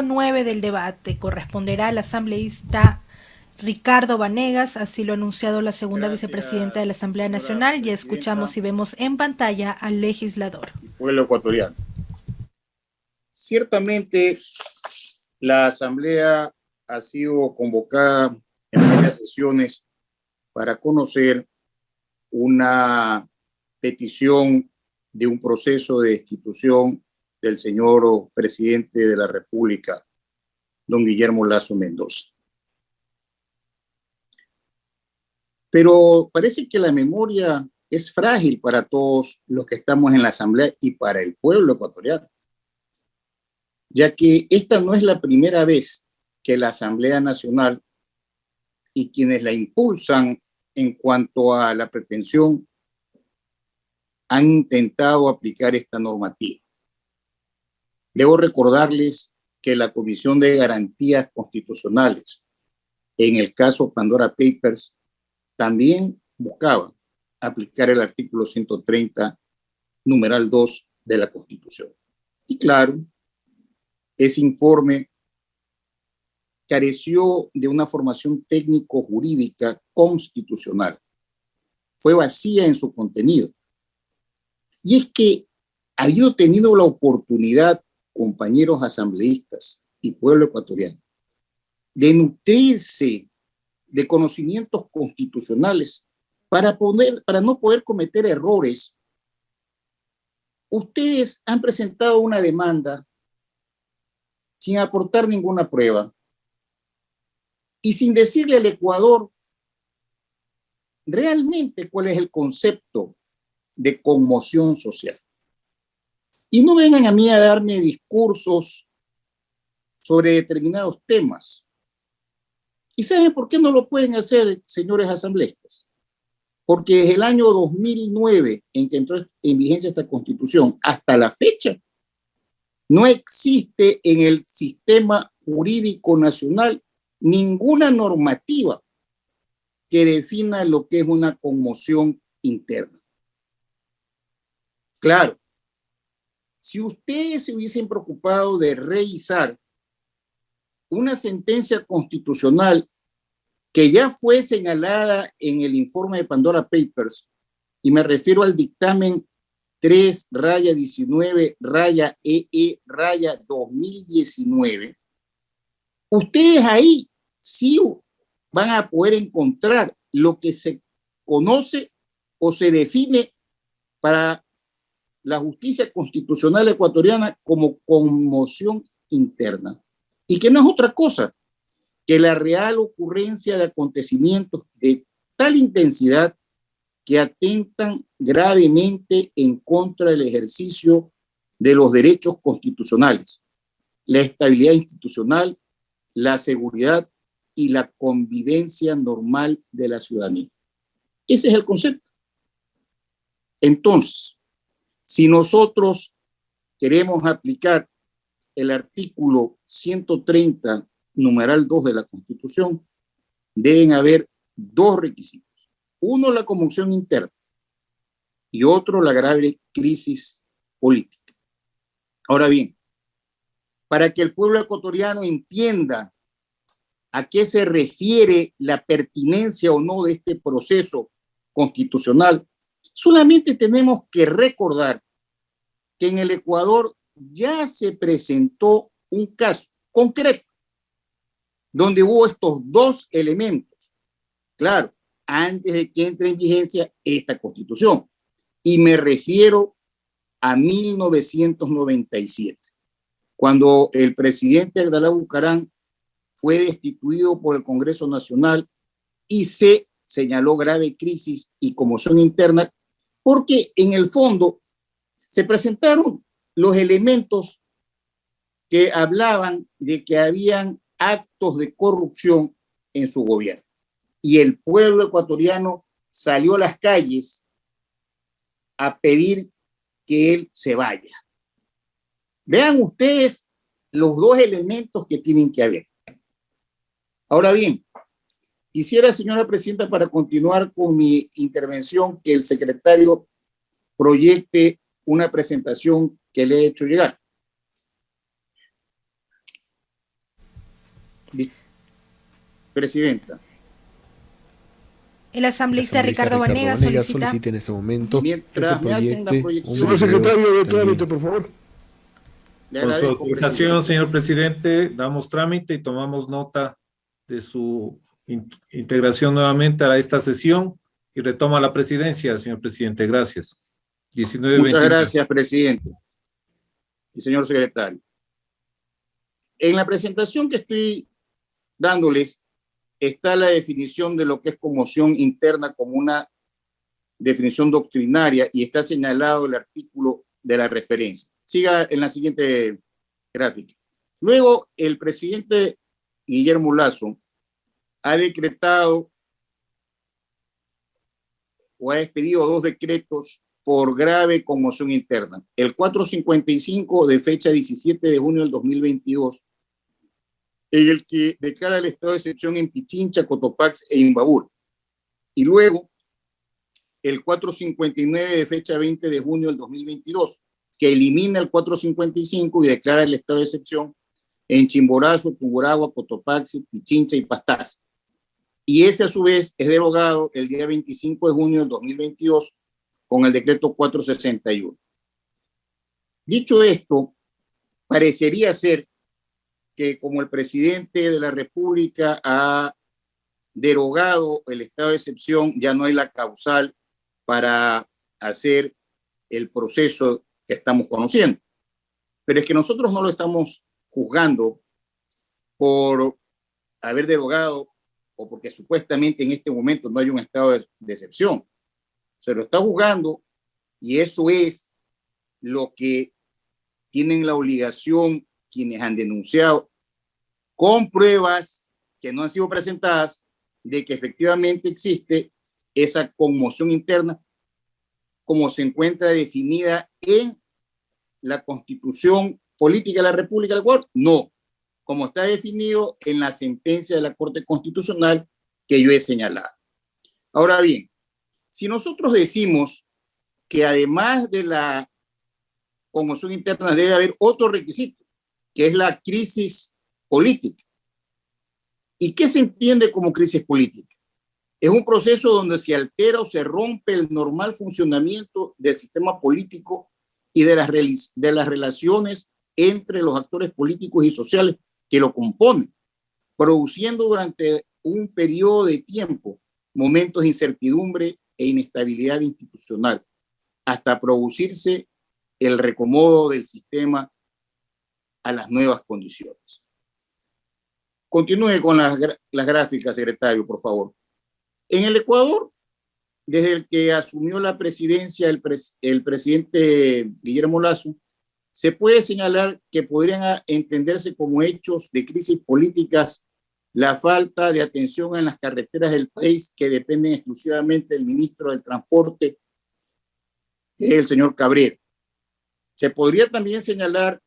9 del debate corresponderá al asambleísta Ricardo Vanegas, así lo ha anunciado la segunda vicepresidenta de la Gracias, Asamblea señora Nacional. Ya escuchamos presidenta y vemos en pantalla al legislador. y pueblo ecuatoriano. Ciertamente, la Asamblea ha sido convocada en varias sesiones para conocer una petición de un proceso de destitución del señor presidente de la República, don Guillermo Lasso Mendoza. Pero parece que la memoria es frágil para todos los que estamos en la Asamblea y para el pueblo ecuatoriano, ya que esta no es la primera vez que la Asamblea Nacional y quienes la impulsan en cuanto a la pretensión han intentado aplicar esta normativa. Debo recordarles que la Comisión de Garantías Constitucionales, en el caso Pandora Papers, también buscaba aplicar el artículo 130, numeral 2 de la Constitución. Y claro, ese informe careció de una formación técnico-jurídica constitucional. Fue vacía en su contenido. Y es que, habiendo tenido la oportunidad, compañeros asambleístas y pueblo ecuatoriano, de nutrirse de conocimientos constitucionales para no poder cometer errores, ustedes han presentado una demanda sin aportar ninguna prueba y sin decirle al Ecuador realmente cuál es el concepto de conmoción social. Y no vengan a mí a darme discursos sobre determinados temas. ¿Y saben por qué no lo pueden hacer, señores asambleístas? Porque desde el año 2009, en que entró en vigencia esta Constitución, hasta la fecha, no existe en el sistema jurídico nacional ninguna normativa que defina lo que es una conmoción interna. Claro, si ustedes se hubiesen preocupado de revisar una sentencia constitucional que ya fue señalada en el informe de Pandora Papers, y me refiero al dictamen 3-19-EE-2019, ustedes ahí sí van a poder encontrar lo que se conoce o se define para la justicia constitucional ecuatoriana como conmoción interna, y que no es otra cosa que la real ocurrencia de acontecimientos de tal intensidad que atentan gravemente en contra del ejercicio de los derechos constitucionales, la estabilidad institucional, la seguridad y la convivencia normal de la ciudadanía. Ese es el concepto. Entonces, si nosotros queremos aplicar el artículo 130, numeral 2 de la Constitución, deben haber dos requisitos. Uno, la conmoción interna, y otro, la grave crisis política. Ahora bien, para que el pueblo ecuatoriano entienda a qué se refiere la pertinencia o no de este proceso constitucional, solamente tenemos que recordar que en el Ecuador ya se presentó un caso concreto donde hubo estos dos elementos, claro, antes de que entre en vigencia esta Constitución. Y me refiero a 1997, cuando el presidente Abdalá Bucaram fue destituido por el Congreso Nacional y se señaló grave crisis y conmoción interna, porque en el fondo se presentaron los elementos que hablaban de que habían actos de corrupción en su gobierno. Y el pueblo ecuatoriano salió a las calles a pedir que él se vaya. Vean ustedes los dos elementos que tienen que haber. Ahora bien, quisiera, señora presidenta, para continuar con mi intervención, que el secretario proyecte una presentación que le he hecho llegar. Presidenta. El asambleísta Ricardo Vanegas solicita en este momento Mientras me hacen la proyección. Señor secretario de trámite, por favor. Le Con su agradezco, autorización, presidente. señor presidente, damos trámite y tomamos nota de su integración nuevamente a esta sesión y retoma la presidencia, señor presidente. Gracias. 19:21. Muchas gracias, presidente y señor secretario. En la presentación que estoy dándoles está la definición de lo que es conmoción interna como una definición doctrinaria y está señalado el artículo de la referencia. Siga en la siguiente gráfica. Luego, el presidente Guillermo Lasso ha decretado o ha expedido 2 decretos por grave conmoción interna. El 455 de fecha 17 de junio del 2022, en el que declara el estado de excepción en Pichincha, Cotopaxi e Imbabura. Y luego, el 459 de fecha 20 de junio del 2022, que elimina el 455 y declara el estado de excepción en Chimborazo, Tungurahua, Cotopaxi, Pichincha y Pastaza. Y ese, a su vez, es derogado el día 25 de junio del 2022 con el decreto 461. Dicho esto, parecería ser que como el presidente de la República ha derogado el estado de excepción, ya no hay la causal para hacer el proceso que estamos conociendo. Pero es que nosotros no lo estamos juzgando por haber derogado o porque supuestamente en este momento no hay un estado de excepción. Se lo está juzgando y eso es lo que tienen la obligación quienes han denunciado con pruebas que no han sido presentadas de que efectivamente existe esa conmoción interna como se encuentra definida en la Constitución Política de la República del Ecuador. No, como está definido en la sentencia de la Corte Constitucional que yo he señalado. Ahora bien, si nosotros decimos que además de la conmoción interna debe haber otro requisito, que es la crisis política. ¿Y qué se entiende como crisis política? Es un proceso donde se altera o se rompe el normal funcionamiento del sistema político y de las relaciones entre los actores políticos y sociales que lo componen, produciendo durante un periodo de tiempo momentos de incertidumbre e inestabilidad institucional, hasta producirse el reacomodo del sistema a las nuevas condiciones. Continúe con las gráficas, secretario, por favor. En el Ecuador, desde el que asumió la presidencia el presidente Guillermo Lasso, se puede señalar que podrían entenderse como hechos de crisis políticas la falta de atención en las carreteras del país que dependen exclusivamente del ministro del Transporte, que es el señor Cabrera. Se podría también señalar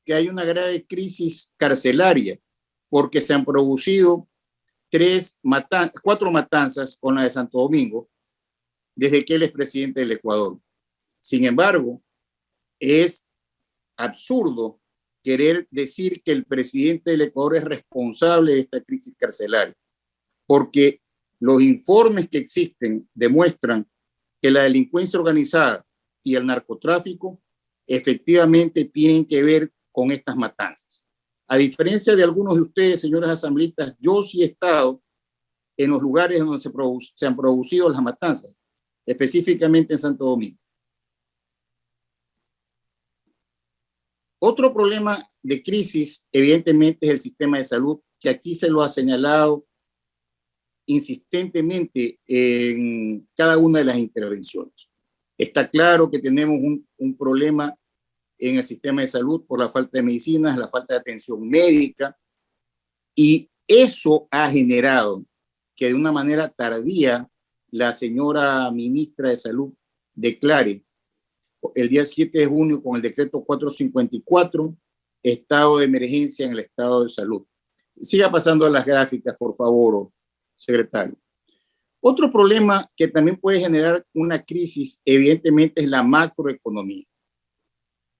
que hay una grave crisis carcelaria porque se han producido 4 matanzas con la de Santo Domingo desde que él es presidente del Ecuador. Sin embargo, es absurdo querer decir que el presidente del Ecuador es responsable de esta crisis carcelaria, porque los informes que existen demuestran que la delincuencia organizada y el narcotráfico efectivamente tienen que ver con estas matanzas. A diferencia de algunos de ustedes, señores asambleístas, yo sí he estado en los lugares donde se han producido las matanzas, específicamente en Santo Domingo. Otro problema de crisis, evidentemente, es el sistema de salud, que aquí se lo ha señalado insistentemente en cada una de las intervenciones. Está claro que tenemos un problema en el sistema de salud por la falta de medicinas, la falta de atención médica, y eso ha generado que de una manera tardía la señora ministra de Salud declare el día 7 de junio con el decreto 454 estado de emergencia en el estado de salud. Siga pasando a las gráficas, por favor, secretario. Otro problema que también puede generar una crisis, evidentemente, es la macroeconomía.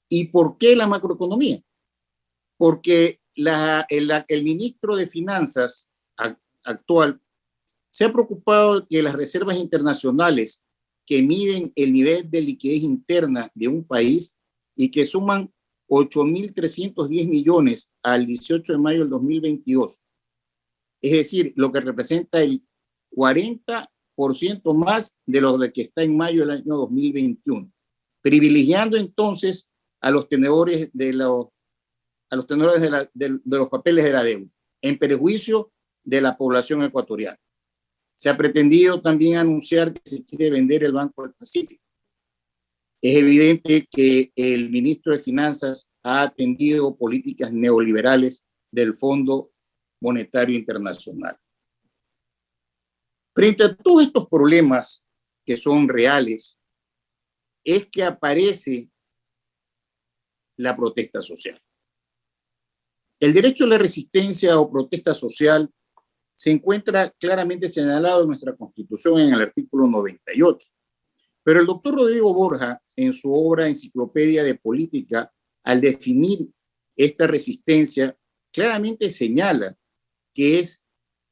¿Y por qué la macroeconomía? Porque el ministro de Finanzas actual se ha preocupado de que las reservas internacionales que miden el nivel de liquidez interna de un país y que suman 8.310 millones al 18 de mayo del 2022, es decir, lo que representa el 40% más de lo de que está en mayo del año 2021, privilegiando entonces a los tenedores de los papeles de la deuda, en perjuicio de la población ecuatoriana. Se ha pretendido también anunciar que se quiere vender el Banco del Pacífico. Es evidente que el ministro de Finanzas ha atendido políticas neoliberales del Fondo Monetario Internacional. Frente a todos estos problemas que son reales, es que aparece la protesta social. El derecho a la resistencia o protesta social se encuentra claramente señalado en nuestra Constitución en el artículo 98. Pero el doctor Rodrigo Borja, en su obra Enciclopedia de Política, al definir esta resistencia, claramente señala que es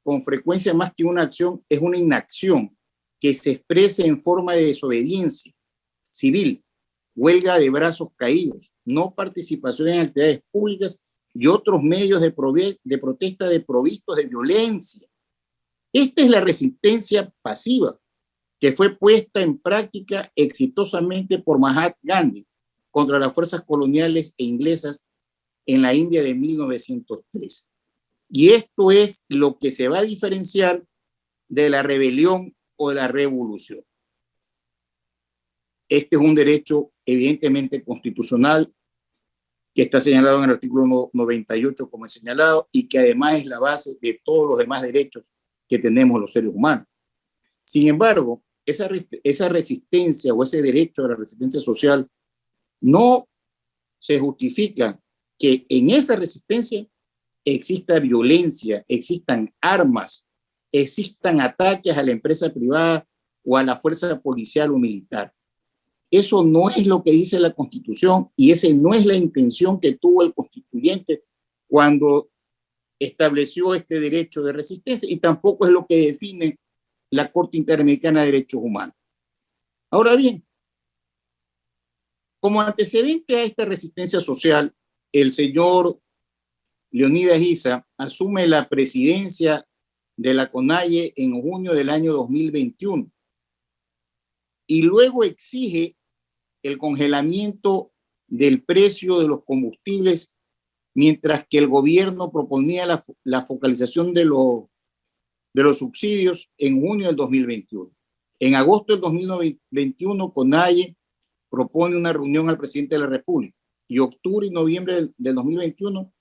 con frecuencia más que una acción, es una inacción que se expresa en forma de desobediencia civil, huelga de brazos caídos, no participación en actividades públicas y otros medios de protesta desprovistos de violencia. Esta es la resistencia pasiva que fue puesta en práctica exitosamente por Mahatma Gandhi contra las fuerzas coloniales e inglesas en la India de 1903. Y esto es lo que se va a diferenciar de la rebelión o de la revolución. Este es un derecho evidentemente constitucional que está señalado en el artículo 98 como he señalado y que además es la base de todos los demás derechos que tenemos los seres humanos. Sin embargo, esa resistencia o ese derecho a la resistencia social no se justifica que en esa resistencia exista violencia, existan armas, existan ataques a la empresa privada o a la fuerza policial o militar. Eso no es lo que dice la Constitución y esa no es la intención que tuvo el constituyente cuando estableció este derecho de resistencia y tampoco es lo que define la Corte Interamericana de Derechos Humanos. Ahora bien, como antecedente a esta resistencia social, el señor Leonidas Issa asume la presidencia de la CONAIE en junio del año 2021 y luego exige el congelamiento del precio de los combustibles mientras que el gobierno proponía la focalización de los subsidios en junio del 2021. En agosto del 2021, CONAIE propone una reunión al presidente de la República y octubre y noviembre del 2021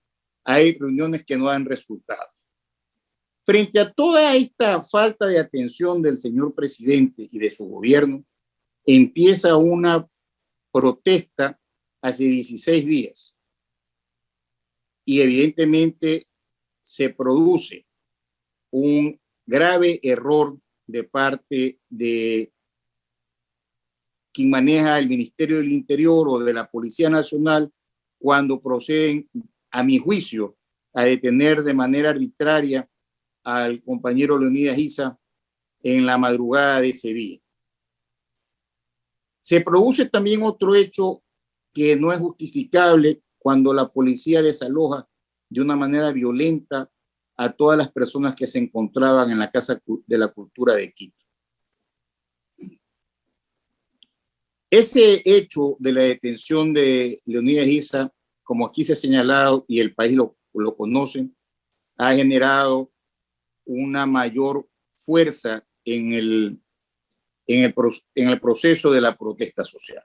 hay reuniones que no dan resultados. Frente a toda esta falta de atención del señor presidente y de su gobierno, empieza una protesta hace 16 días y evidentemente se produce un grave error de parte de quien maneja el Ministerio del Interior o de la Policía Nacional cuando proceden, a mi juicio, a detener de manera arbitraria al compañero Leonidas Issa en la madrugada de ese día. Se produce también otro hecho que no es justificable cuando la policía desaloja de una manera violenta a todas las personas que se encontraban en la Casa de la Cultura de Quito. Ese hecho de la detención de Leonidas Issa, como aquí se ha señalado y el país lo conoce, ha generado una mayor fuerza en el proceso de la protesta social.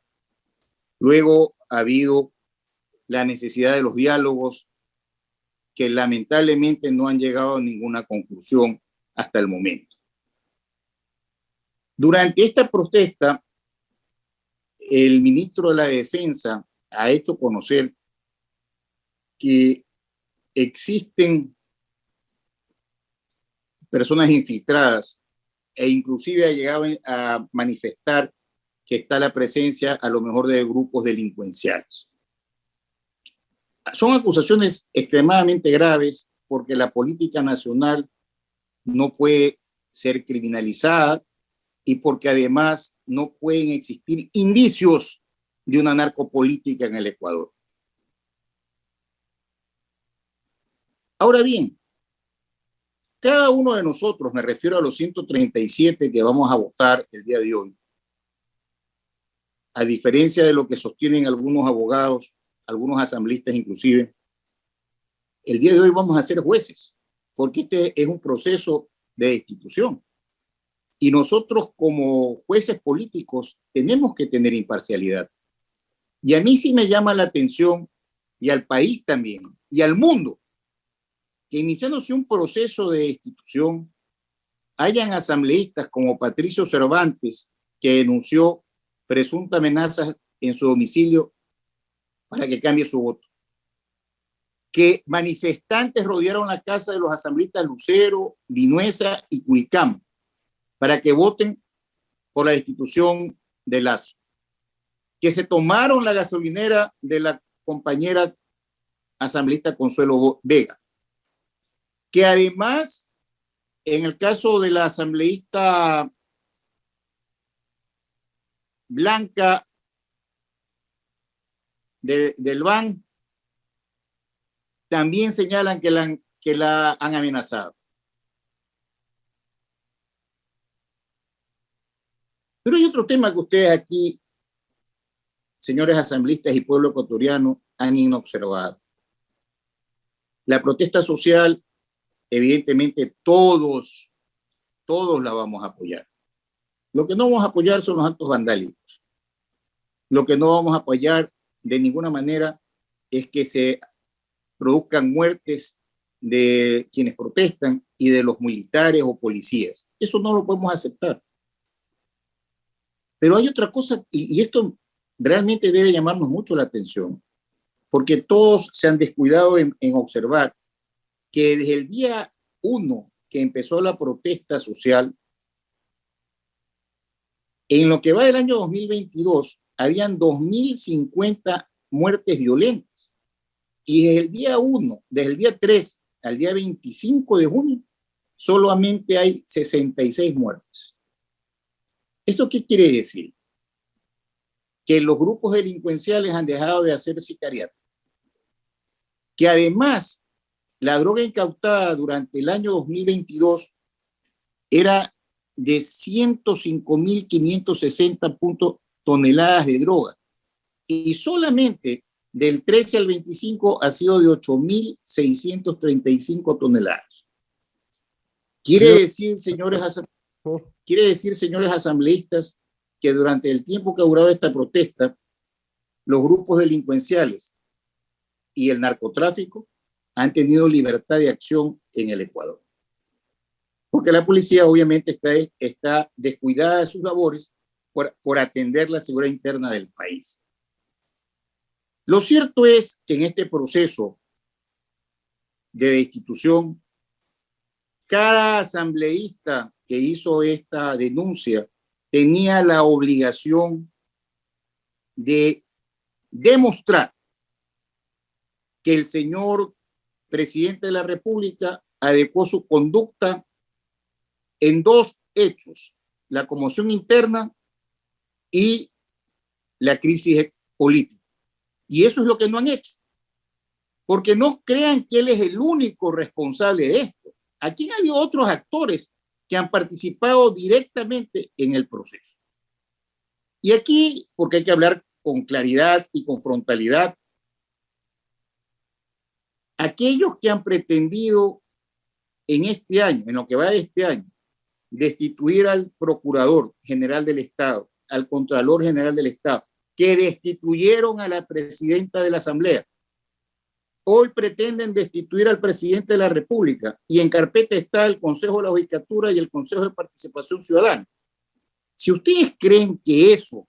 Luego ha habido la necesidad de los diálogos que lamentablemente no han llegado a ninguna conclusión hasta el momento. Durante esta protesta, el ministro de la Defensa ha hecho conocer que existen personas infiltradas e inclusive ha llegado a manifestar que está la presencia a lo mejor de grupos delincuenciales. Son acusaciones extremadamente graves porque la política nacional no puede ser criminalizada y porque además no pueden existir indicios de una narcopolítica en el Ecuador. Ahora bien, cada uno de nosotros, me refiero a los 137 que vamos a votar el día de hoy, a diferencia de lo que sostienen algunos abogados, algunos asambleístas inclusive, el día de hoy vamos a ser jueces, porque este es un proceso de destitución. Y nosotros como jueces políticos tenemos que tener imparcialidad. Y a mí sí me llama la atención, y al país también, y al mundo, que iniciándose un proceso de destitución, hayan asambleístas como Patricio Cervantes, que denunció presunta amenazas en su domicilio para que cambie su voto. Que manifestantes rodearon la casa de los asambleístas Lucero, Vinuesa y Curicamo para que voten por la destitución de Lazo. Que se tomaron la gasolinera de la compañera asambleísta Consuelo Vega. Que además, en el caso de la asambleísta Blanca del BAN, también señalan que la han amenazado. Pero hay otro tema que ustedes aquí, señores asambleístas y pueblo ecuatoriano, han inobservado. La protesta social, evidentemente todos la vamos a apoyar. Lo que no vamos a apoyar son los actos vandálicos. Lo que no vamos a apoyar de ninguna manera es que se produzcan muertes de quienes protestan y de los militares o policías. Eso no lo podemos aceptar. Pero hay otra cosa, y esto realmente debe llamarnos mucho la atención, porque todos se han descuidado en observar que desde el día 1 que empezó la protesta social, en lo que va del año 2022, habían 2.050 muertes violentas. Y desde el día 1, desde el día 3 al día 25 de junio, solamente hay 66 muertes. ¿Esto qué quiere decir? Que los grupos delincuenciales han dejado de hacer sicariato. Que además, la droga incautada durante el año 2022 era de 105.560 toneladas de droga. Y solamente del 13 al 25 ha sido de 8.635 toneladas. Quiere decir, señores asambleístas, que durante el tiempo que ha durado esta protesta, los grupos delincuenciales y el narcotráfico han tenido libertad de acción en el Ecuador. Porque la policía obviamente está descuidada de sus labores por atender la seguridad interna del país. Lo cierto es que en este proceso de destitución, cada asambleísta que hizo esta denuncia tenía la obligación de demostrar que el señor presidente de la República adecuó su conducta en dos hechos: la conmoción interna y la crisis política. Y eso es lo que no han hecho. Porque no crean que él es el único responsable de esto. Aquí han habido otros actores que han participado directamente en el proceso. Y aquí, porque hay que hablar con claridad y con frontalidad, aquellos que han pretendido en este año, en lo que va de este año, destituir al Procurador General del Estado, al Contralor General del Estado, que destituyeron a la presidenta de la Asamblea, hoy pretenden destituir al presidente de la República y en carpeta está el Consejo de la Judicatura y el Consejo de Participación Ciudadana. Si ustedes creen que eso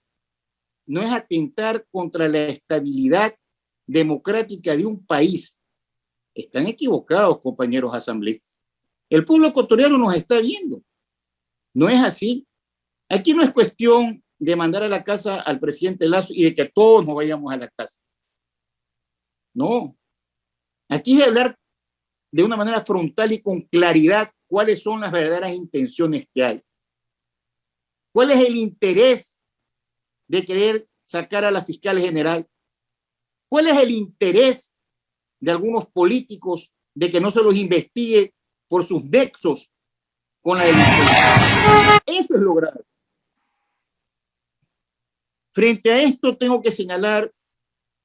no es atentar contra la estabilidad democrática de un país, están equivocados, compañeros asambleístas. El pueblo ecuatoriano nos está viendo. No es así. Aquí no es cuestión de mandar a la casa al presidente Lazo y de que todos nos vayamos a la casa. No, Aquí es de hablar de una manera frontal y con claridad cuáles son las verdaderas intenciones que hay. ¿Cuál es el interés de querer sacar a la fiscal general? ¿Cuál es el interés de algunos políticos de que no se los investigue por sus nexos con la delincuencia? Eso es lo grave. Frente a esto tengo que señalar,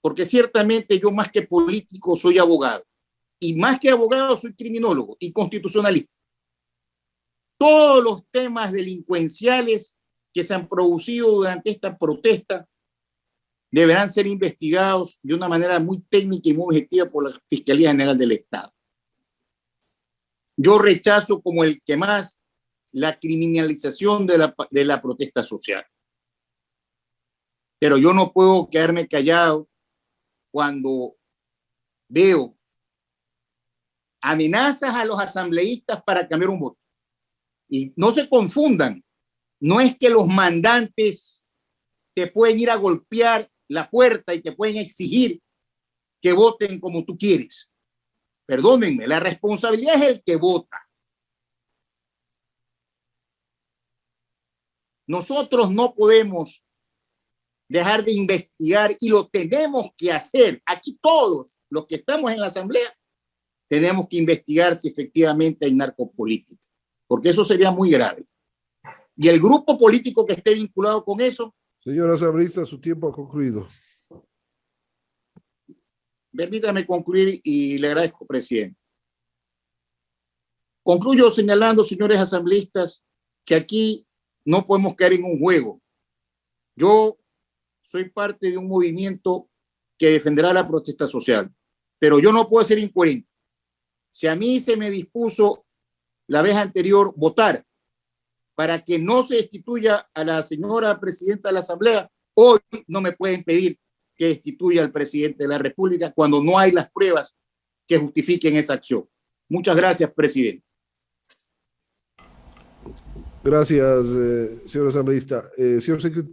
porque ciertamente yo más que político soy abogado, y más que abogado soy criminólogo y constitucionalista. Todos los temas delincuenciales que se han producido durante esta protesta deberán ser investigados de una manera muy técnica y muy objetiva por la Fiscalía General del Estado. Yo rechazo como el que más la criminalización de la protesta social. Pero yo no puedo quedarme callado cuando veo amenazas a los asambleístas para cambiar un voto. Y no se confundan, no es que los mandantes te pueden ir a golpear la puerta y te pueden exigir que voten como tú quieres. Perdónenme, la responsabilidad es el que vota. Nosotros no podemos dejar de investigar y lo tenemos que hacer. Aquí todos los que estamos en la asamblea tenemos que investigar si efectivamente hay narcopolítica, porque eso sería muy grave. Y el grupo político que esté vinculado con eso. Señor asambleísta, su tiempo ha concluido. Permítame concluir y le agradezco, presidente. Concluyo señalando, señores asambleístas, que aquí no podemos caer en un juego. Yo soy parte de un movimiento que defenderá la protesta social, pero yo no puedo ser incoherente. Si a mí se me dispuso la vez anterior votar para que no se destituya a la señora presidenta de la Asamblea, hoy no me pueden pedir que destituya al presidente de la República cuando no hay las pruebas que justifiquen esa acción. Muchas gracias, presidente. Gracias, señor asambleísta. Señor secretario.